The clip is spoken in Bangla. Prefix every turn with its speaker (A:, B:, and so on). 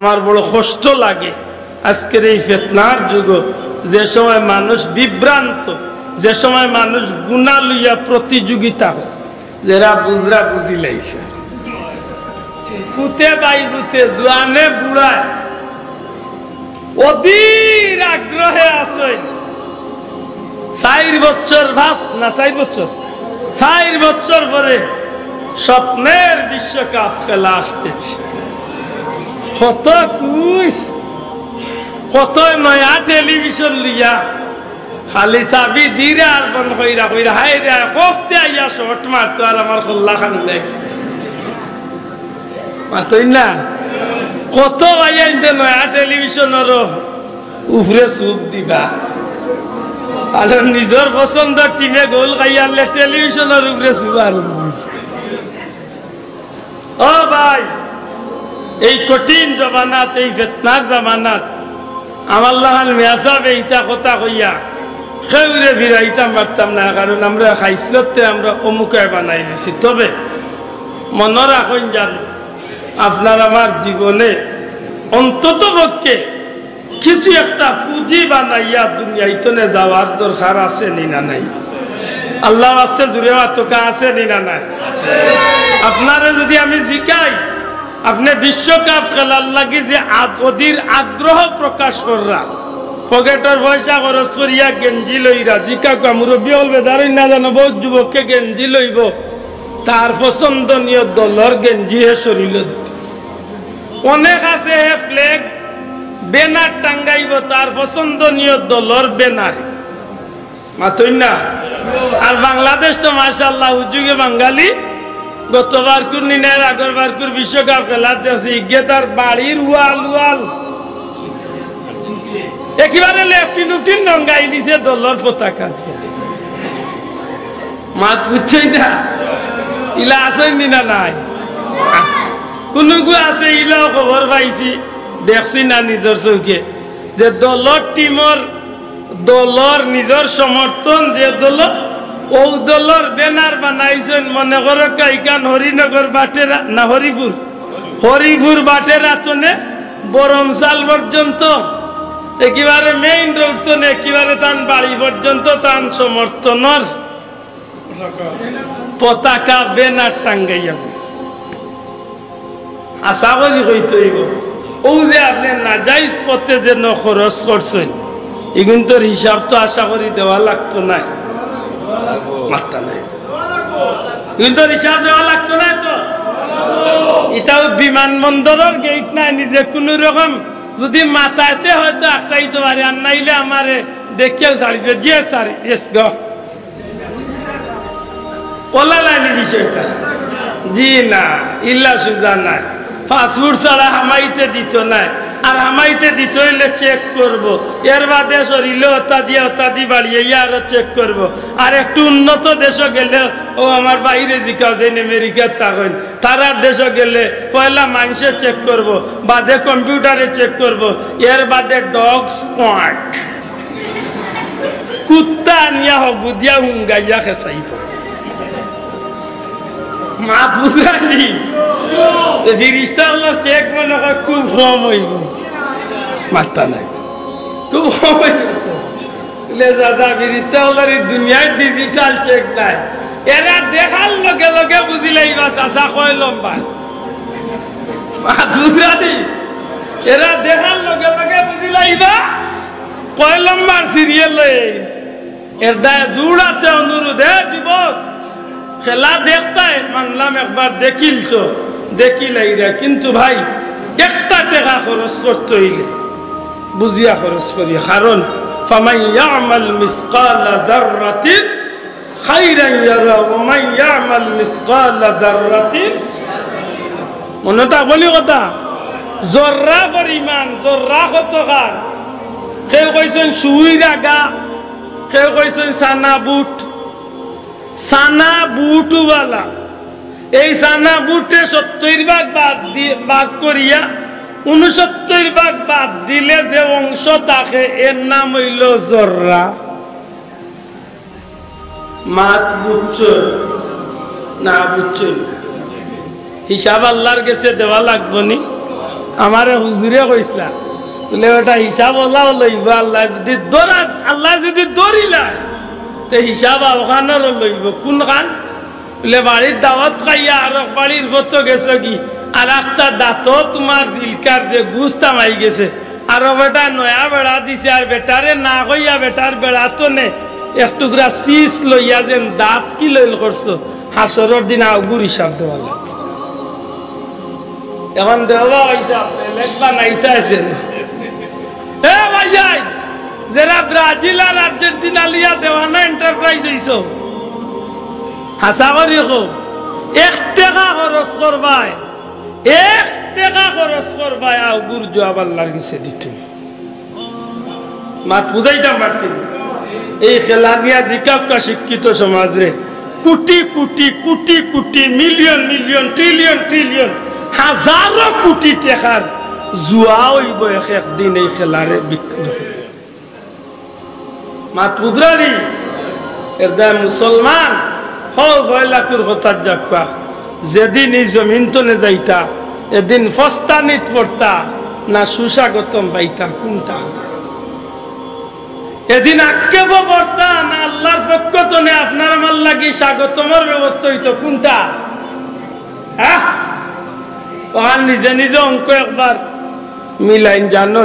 A: আমার বড় কষ্ট লাগে আজকের এই ফিতনার যুগ, যে সময় মানুষ বিভ্রান্ত, যে সময় মানুষ গুনাহ লইয়া প্রতিযোগিতা হয়, যারা বুঝরা বুঝি লাইছে, ফুতে বাই ফুতে জোয়ানে বুড়ায় অধীর আগ্রহে আছে 4 বছর ভাস না 4 বছর 4 বছর পরে স্বপ্নের বিশ্বকাপ খেলা আসতেছে। কত কুশ, কত নয়া টেলিভিশন লিয়া খালি চাবি দিরা আর বন কইরা কইরা হাই রে কফতে আইয়া শট মারতো আর আমার কল্লা খান দেখ মাতই না। কত আইয়া ইনতে নয়া টেলিভিশনের উপরে সুপ দিবা আর নিজের পছন্দ টিমে গোল খাইয়ালে টেলিভিশনের উপরে সুবার। ও ভাই, এই কঠিন জমানাত, এই ফিতনার জামানাত আমার লাহান মিয়া সাহেব এইটা কথা কইয়া খেউরে ফিরাইতাম পারতাম না, কারণ আমরা খাইছিলতে আমরা অমুকে বানাই দিছি। তবে মনে রাখুন জান, আপনার আমার জীবনে অন্তত পক্ষে কিছু একটা পুঁজি বানাইয়া দুনিয়াইতনে যাওয়ার দরকার আছে নি না নাই? আল্লাহ আস্তে জুড়ে তোকা আছে নি না নাই? আপনারে যদি আমি জিকাই, আপনি বিশ্বকাপ খেলার লাগি যে অধীর আগ্রহ প্রকাশ করা, পকেটের পয়সা খরচ করিয়া গেঞ্জি লইরা জিকা মুরব্বী হলবে দাঁড়াই না জানো, বহুত যুবককে গেঞ্জি লইব, তার পছন্দনীয় দলের গেঞ্জি হে শরীর দিত। অনেক আছে হে ফ্লেগ ব্যানার টাঙ্গাইব, তার পছন্দনীয় দলের ব্যানার মাতই না। আর বাংলাদেশ তো মাশাআল্লাহ হুজুগে বাঙালি গতবার কুর্নিনের আগরবার কুর বিশ্বকাপ খেলাতে আছে ইগে তার বাড়ির ওয়াল ওয়াল একেবারে লেফটিন উফটিন রঙ্গাই দিছে দলের পতাকা দিয়ে। মাত বুঝছেই না, ইলা আসেন না নাই? কোনো আছে ইলাও খবর পাইছি, দেখছি না নিজের চৌকে, যে দলের টিমর দলের নিজের সমর্থন যে দল ও দলের ব্যানার বানাইছেন। মনে করো কাইকান হরিনগর বাটেরা না হরিপুর বাটেরা চনে বরমসাল পর্যন্ত একেবারে মেইন রোড চনে একেবারে তান বাড়ি পর্যন্ত তান সমর্থনের পতাকা ব্যানার টাঙ্গাইয়া আশা করি হইতে হইব। ও যে আপনি নাজাইজ পথে যে খরচ করছেন, এগুন তোর হিসাব তো আশা করি দেওয়া লাগতো নাই, মাত্রা নাই, এগুন তোর হিসাব দেওয়া লাগতো না। তো এটাও বিমানবন্দরের গেট নাই, নিজে কোন রকম যদি মাথাতে হয়তো আটকাইতে পারে, আর নাইলে আমারে দেখেও সারিত যে সারি ওলা লাইনি বিষয়টা। জি না, ইল্লা সুজা নাই, পাসপোর্ট ছাড়া হামাইতে দিত নাই, আর হামাইতে দিতে হইলে চেক করব, এর বাদে শরীরে ওতা দি বাড়িয়ে আরো চেক করব। আর একটু উন্নত দেশে গেলে ও আমার বাইরে জিকাও দেন আমেরিকার তখন তারার দেশে গেলে পয়লা মানুষে চেক করব, বাদে কম্পিউটারে চেক করব, এর বাদে ডগ স্কোয়াড কুত্তা আনিয়া হবু দিয়া হুঙ্গাইয়া খেসাইব। মা বুঝালি ফিরিস্তার চেক মনে হয় খুব কম হইব, মাত্রা নাই, খুব কম হইব। ফিরিস্তার দুনিয়ার ডিজিটাল চেক নাই, এরা দেখার লগে লগে বুঝিলাই বা চাষা কয় লম্বা। মা বুঝালি এরা দেখার লগে লগে বুঝিলাই বা কয় লম্বার সিরিয়াল এর দায় জোর আছে। অনুরোধ হে যুবক, খেলা দেখতাই মানলাম একবার দেখিল তো দেখিলাইরা, কিন্তু ভাই একটা টাকা খরচ করতে হইলে বুঝিয়া খরচ করি, কারণ ফামান ইয়ামাল মিসকালা যাররাতিন খাইরান ইয়ারা ওয়া মান ইয়ামাল মিসকালা যাররাতিন, মনে তা বলি কথা জর্রা পরিমাণ, জর্রা কত কার, কেউ কইছেন সুইরা গা, কেউ কইছেন সানা বুট, সানা বুটওয়ালা। এই সানা বুটে 70 ভাগ বাদ করিয়া 69 ভাগ বাদ দিলে যে অংশ থাকে এর নাম হইল জর্রা। মাত বুঝছ না বুঝছ, হিসাব আল্লাহর কাছে দেওয়া লাগবো নি। আমারে হুজুরে কইসলা বলে ওটা হিসাব ওলাও লইব আল্লাহ যদি দৌড়িলা তে হিসাব ওখানেরও লইব কোন খান বলে বাড়ির দাওয়াত খাইয়া আর বাড়ির কত গেছো কি আর একটা দাঁত তোমার জিলকার যে গুস্তা মাই গেছে আর বেটা নয়া বেড়া দিছে আর বেটারে না কইয়া বেটার বেড়া তো নে এক টুকরা শীষ লইয়া যেন দাঁত কি লইল করছো হাসরের দিন আগুর হিসাব দেওয়া লাগে এখন দেওয়া হিসাব লেখবা নাইতে আছেন ভাইয়াই যারা ব্রাজিল আর আর্জেন্টিনা লিয়া দেওয়ানা এন্টারপ্রাইজ হইছো হাসা করি এক টাকা খরচ করবাই এক টাকা খরচ করবাই আগুর জবাব আল্লাহর কাছে দিতে মাত বুঝাইতাম পারছি এই খেলা নিয়ে জিকাপকা শিক্ষিত সমাজরে crore crore crore crore million million trillion trillion হাজারো কোটি টাকার জুয়া হইব একদিন এই খেলারে বিক্রি মাত বুঝরানি এর দায় মুসলমান হল ভয়লাকুর কথা যাক যেদিন এই জমিন তনে যাইতা এদিন ফস্তানিত পড়তা না সুস্বাগতম পাইতা কোনটা এদিন আক্ষেপ পড়তা না আল্লাহর পক্ষ তনে আপনার আমার লাগি স্বাগতমের ব্যবস্থা হইতো কোনটা হ্যাঁ নিজে নিজে অঙ্ক একবার মিলাইন জানো